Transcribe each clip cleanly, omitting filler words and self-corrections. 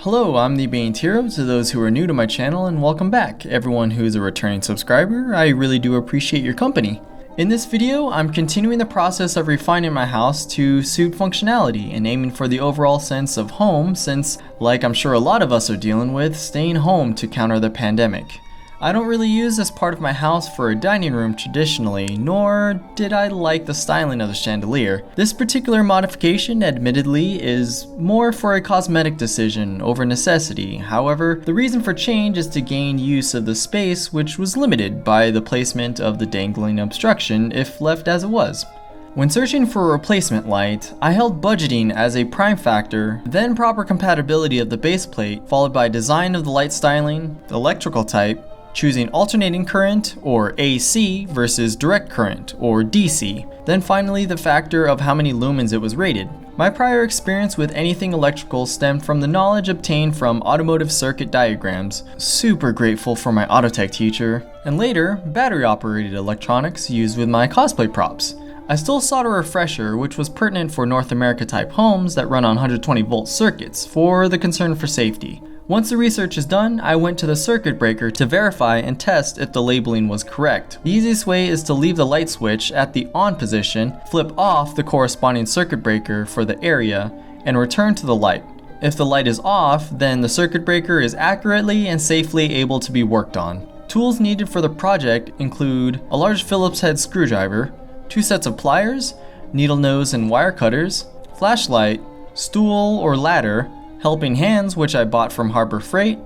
Hello, I'm the Bane's Hero to those who are new to my channel, and welcome back. Everyone who is a returning subscriber, I really do appreciate your company. In this video, I'm continuing the process of refining my house to suit functionality and aiming for the overall sense of home since, like I'm sure a lot of us are dealing with, staying home to counter the pandemic. I don't really use this part of my house for a dining room traditionally, nor did I like the styling of the chandelier. This particular modification, admittedly, is more for a cosmetic decision over necessity. However, the reason for change is to gain use of the space, which was limited by the placement of the dangling obstruction if left as it was. When searching for a replacement light, I held budgeting as a prime factor, then proper compatibility of the base plate, followed by design of the light styling, the electrical type, choosing alternating current or AC versus direct current or DC, then finally the factor of how many lumens it was rated. My prior experience with anything electrical stemmed from the knowledge obtained from automotive circuit diagrams, super grateful for my auto tech teacher, and later battery operated electronics used with my cosplay props. I still sought a refresher which was pertinent for North America type homes that run on 120 volt circuits for the concern for safety. Once the research is done, I went to the circuit breaker to verify and test if the labeling was correct. The easiest way is to leave the light switch at the on position, flip off the corresponding circuit breaker for the area, and return to the light. If the light is off, then the circuit breaker is accurately and safely able to be worked on. Tools needed for the project include a large Phillips head screwdriver, 2 sets of pliers, needle nose and wire cutters, flashlight, stool or ladder, helping hands which I bought from Harbor Freight,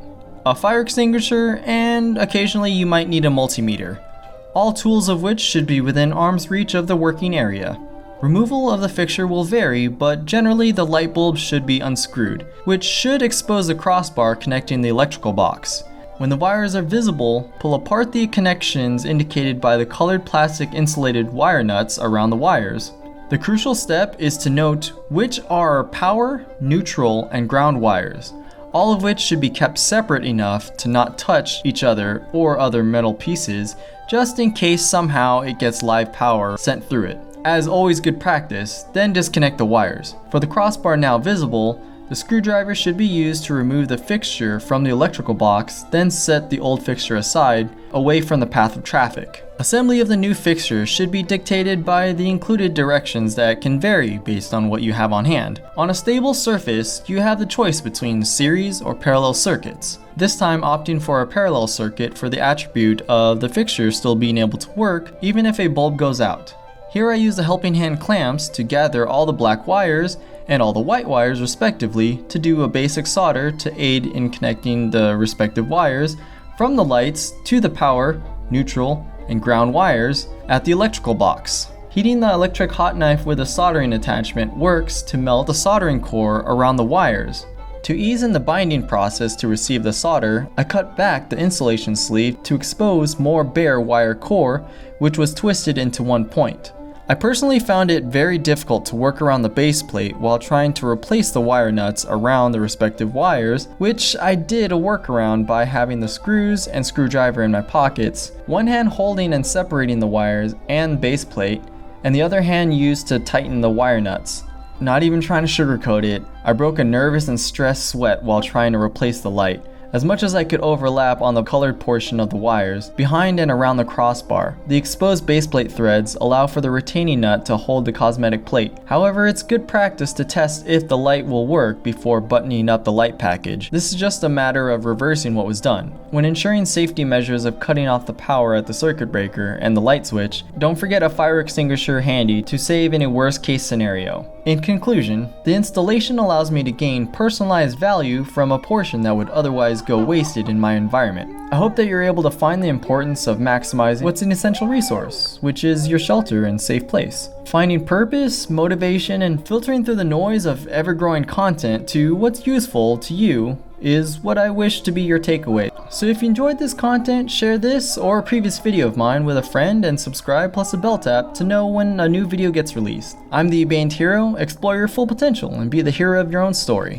a fire extinguisher, and occasionally you might need a multimeter. All tools of which should be within arm's reach of the working area. Removal of the fixture will vary, but generally the light bulb should be unscrewed, which should expose the crossbar connecting the electrical box. When the wires are visible, pull apart the connections indicated by the colored plastic insulated wire nuts around the wires. The crucial step is to note which are power, neutral, and ground wires, all of which should be kept separate enough to not touch each other or other metal pieces, just in case somehow it gets live power sent through it. As always good practice, then disconnect the wires. For the crossbar now visible, the screwdriver should be used to remove the fixture from the electrical box, then set the old fixture aside, away from the path of traffic. Assembly of the new fixture should be dictated by the included directions that can vary based on what you have on hand. On a stable surface, you have the choice between series or parallel circuits. This time opting for a parallel circuit for the attribute of the fixture still being able to work even if a bulb goes out. Here I use the helping hand clamps to gather all the black wires and all the white wires respectively to do a basic solder to aid in connecting the respective wires from the lights to the power, neutral, and ground wires at the electrical box. Heating the electric hot knife with a soldering attachment works to melt the soldering core around the wires. To ease in the binding process to receive the solder, I cut back the insulation sleeve to expose more bare wire core, which was twisted into one point. I personally found it very difficult to work around the base plate while trying to replace the wire nuts around the respective wires, which I did a workaround by having the screws and screwdriver in my pockets, one hand holding and separating the wires and base plate, and the other hand used to tighten the wire nuts. Not even trying to sugarcoat it, I broke a nervous and stressed sweat while trying to replace the light. As much as I could overlap on the colored portion of the wires, behind and around the crossbar, the exposed baseplate threads allow for the retaining nut to hold the cosmetic plate. However, it's good practice to test if the light will work before buttoning up the light package. This is just a matter of reversing what was done. When ensuring safety measures of cutting off the power at the circuit breaker and the light switch, don't forget a fire extinguisher handy to save in a worst case scenario. In conclusion, the installation allows me to gain personalized value from a portion that would otherwise go wasted in my environment. I hope that you're able to find the importance of maximizing what's an essential resource, which is your shelter and safe place. Finding purpose, motivation, and filtering through the noise of ever-growing content to what's useful to you is what I wish to be your takeaway. So if you enjoyed this content, share this or a previous video of mine with a friend and subscribe plus a bell tap to know when a new video gets released. I'm the Bane's Hero. Explore your full potential and be the hero of your own story.